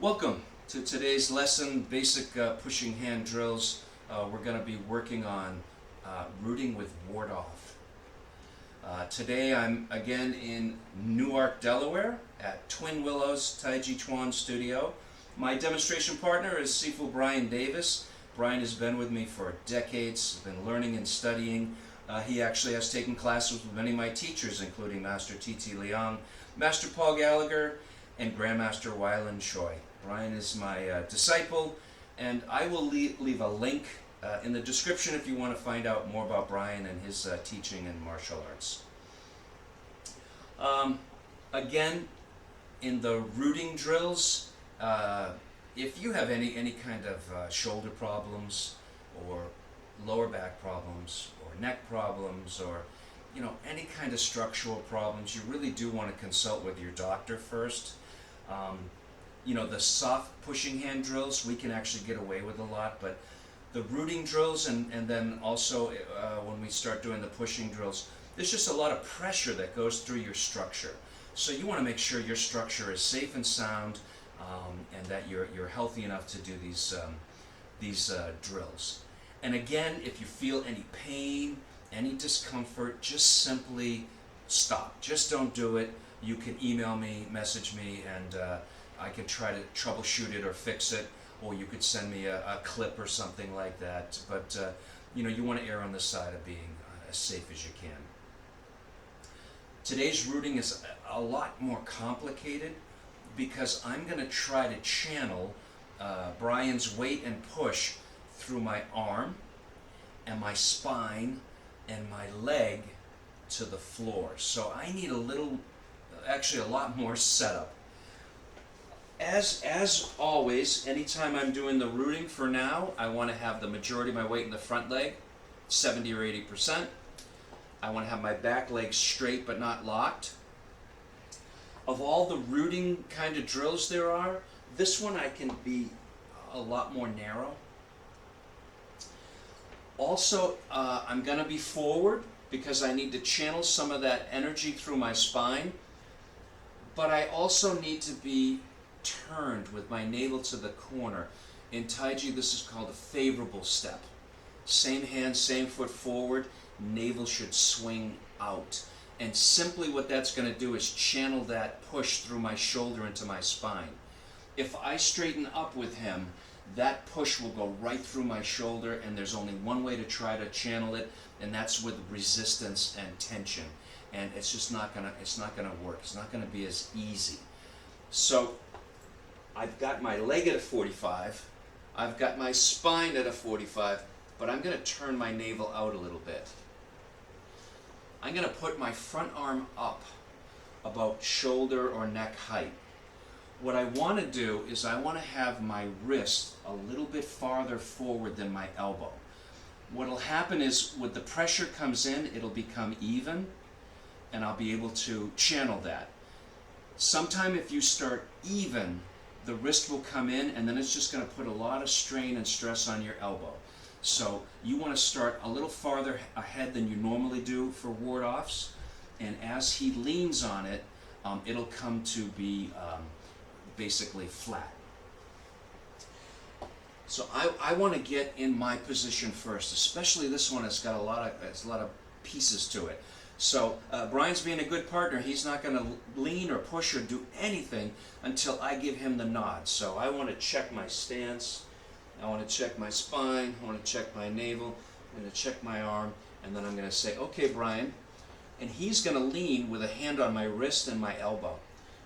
Welcome to today's lesson, basic pushing hand drills. We're going to be working on rooting with ward off. Today I'm again in Newark, Delaware at Twin Willows Tai-Chi Chuan studio. My demonstration partner is Sifu Brian Davis. Brian has been with me for decades, been learning and studying. He actually has taken classes with many of my teachers, including Master T.T. Liang, Master Paul Gallagher, and Grandmaster Weilan Choi. Brian is my disciple, and I will leave a link in the description if you want to find out more about Brian and his teaching in martial arts. Again, in the rooting drills, if you have any kind of shoulder problems or lower back problems or neck problems or any kind of structural problems, you really do want to consult with your doctor first. The soft pushing hand drills, we can actually get away with a lot, but the rooting drills and then also when we start doing the pushing drills, there's just a lot of pressure that goes through your structure. So you want to make sure your structure is safe and sound and that you're healthy enough to do these drills. And again, if you feel any pain, any discomfort, just simply stop. Just don't do it. You can email me, message me, and I can try to troubleshoot it or fix it, or you could send me a clip or something like that. But you want to err on the side of being as safe as you can. Today's rooting is a lot more complicated because I'm going to try to channel Brian's weight and push through my arm and my spine and my leg to the floor. So I need a lot more setup. As always, anytime I'm doing the rooting for now, I want to have the majority of my weight in the front leg, 70 or 80%. I want to have my back leg straight but not locked. Of all the rooting kind of drills there are, this one I can be a lot more narrow. Also, I'm going to be forward because I need to channel some of that energy through my spine, but I also need to be turned with my navel to the corner. In Tai Chi, this is called a favorable step. Same hand, same foot forward, navel should swing out. And simply what that's going to do is channel that push through my shoulder into my spine. If I straighten up with him, that push will go right through my shoulder, and there's only one way to try to channel it, and that's with resistance and tension. And it's just not gonna work. It's not gonna be as easy. So I've got my leg at a 45, I've got my spine at a 45, but I'm gonna turn my navel out a little bit. I'm gonna put my front arm up about shoulder or neck height. What I want to do is I want to have my wrist a little bit farther forward than my elbow. What will happen is when the pressure comes in, it'll become even, and I'll be able to channel that. Sometime if you start even, the wrist will come in, and then it's just going to put a lot of strain and stress on your elbow. So you want to start a little farther ahead than you normally do for ward-offs, and as he leans on it, it'll come to be basically flat. So I want to get in my position first, especially this one. It's got a lot of pieces to it. So Brian's being a good partner. He's not going to lean or push or do anything until I give him the nod. So I want to check my stance. I want to check my spine. I want to check my navel. I'm going to check my arm, and then I'm going to say, "Okay, Brian," and he's going to lean with a hand on my wrist and my elbow.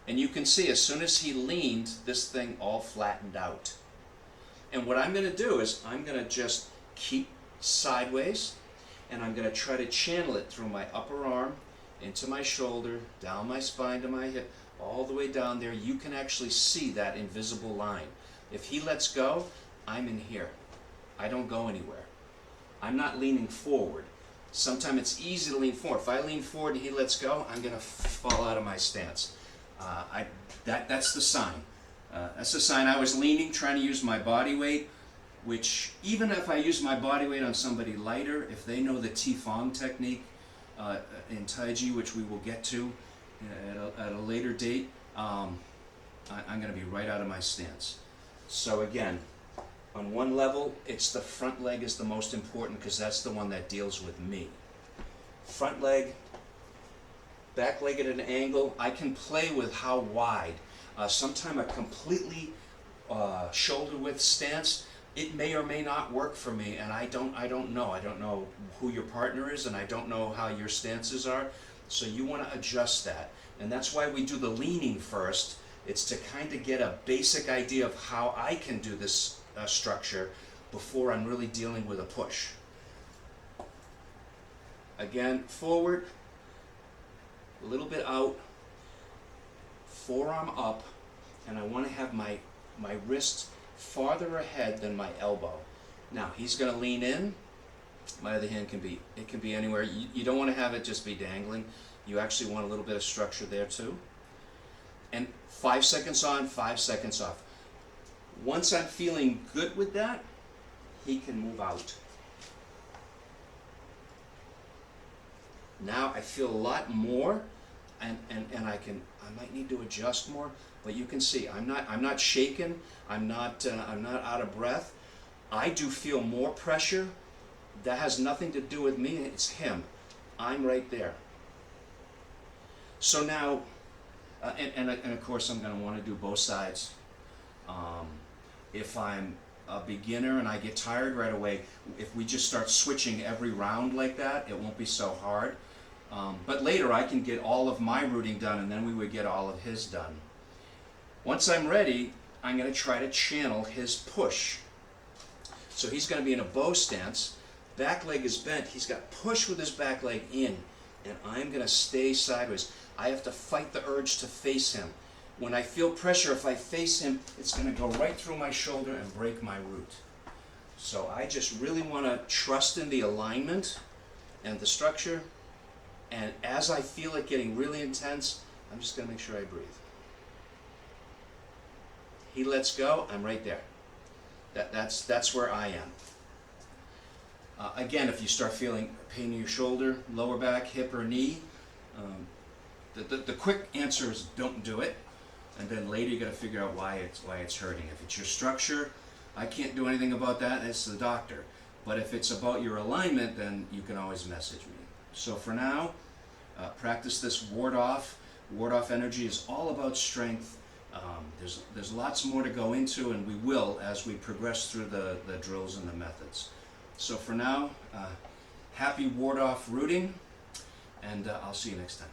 And you can see as soon as he leaned, this thing all flattened out. And what I'm going to do is I'm going to just keep sideways, and I'm going to try to channel it through my upper arm, into my shoulder, down my spine to my hip, all the way down there. You can actually see that invisible line. If he lets go, I'm in here. I don't go anywhere. I'm not leaning forward. Sometimes it's easy to lean forward. If I lean forward and he lets go, I'm going to fall out of my stance. That's the sign. That's the sign. I was leaning, trying to use my body weight, which even if I use my body weight on somebody lighter, if they know the T-Fong technique in Tai Chi, which we will get to at a later date, I'm going to be right out of my stance. So again, on one level, it's the front leg is the most important because that's the one that deals with me. Front leg, back leg at an angle. I can play with how wide. Sometime a completely shoulder width stance, it may or may not work for me, and I don't know. I don't know who your partner is, and I don't know how your stances are. So you want to adjust that, and that's why we do the leaning first. It's to kind of get a basic idea of how I can do this structure before I'm really dealing with a push. Again, forward, a little bit out, forearm up, and I want to have my wrist farther ahead than my elbow. Now he's going to lean in. My other hand can be anywhere. You don't want to have it just be dangling. You actually want a little bit of structure there too. And 5 seconds on, 5 seconds off. Once I'm feeling good with that, he can move out. Now I feel a lot more, and I might need to adjust more, but you can see I'm not shaken, I'm not out of breath. I do feel more pressure. That has nothing to do with me, it's him. I'm right there. So now, and of course I'm going to want to do both sides. If I'm a beginner and I get tired right away, if we just start switching every round like that, it won't be so hard. But later I can get all of my rooting done, and then we would get all of his done. Once I'm ready, I'm going to try to channel his push. So he's going to be in a bow stance. Back leg is bent. He's got push with his back leg in, and I'm going to stay sideways. I have to fight the urge to face him. When I feel pressure, if I face him, it's going to go right through my shoulder and break my root. So I just really want to trust in the alignment and the structure. And as I feel it getting really intense, I'm just going to make sure I breathe. He lets go, I'm right there. That's where I am. Again, if you start feeling pain in your shoulder, lower back, hip, or knee, the quick answer is don't do it. And then later you got to figure out why it's hurting. If it's your structure, I can't do anything about that. It's the doctor. But if it's about your alignment, then you can always message me. So for now, practice this ward off. Ward off energy is all about strength. There's lots more to go into, and we will as we progress through the drills and the methods. So for now, happy ward off rooting, and I'll see you next time.